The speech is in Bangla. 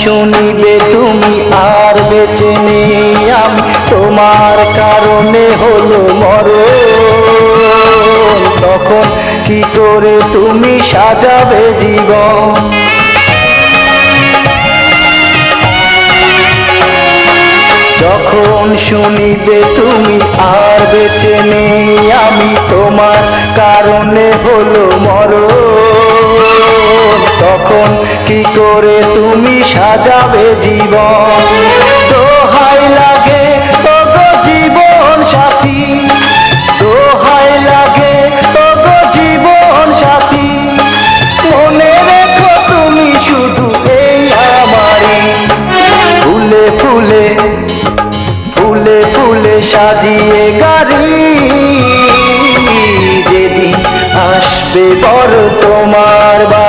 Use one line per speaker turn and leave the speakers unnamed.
শুনিবে তুমি আর বেঁচে নেই আমি, তোমার কারণে হলো মরণ, তখন কি করে তুমি সাজাবে জীবন? যখন শুনিবে তুমি আর বেঁচে নেই আমি, তোমার কারণে হলো মরণ, তখন কি করে তুমি সাজাবে জীবন? দোহাই লাগে ওগো জীবন সাথী, দোহাই লাগে ওগো জীবন সাথী, মনে রেখো তুমি শুধু এই আমারই। ফুলে ফুলে ফুলে ফুলে সাজিয়ে গাড়ি, যেদিন আসবে বড় তোমার বাড়ি।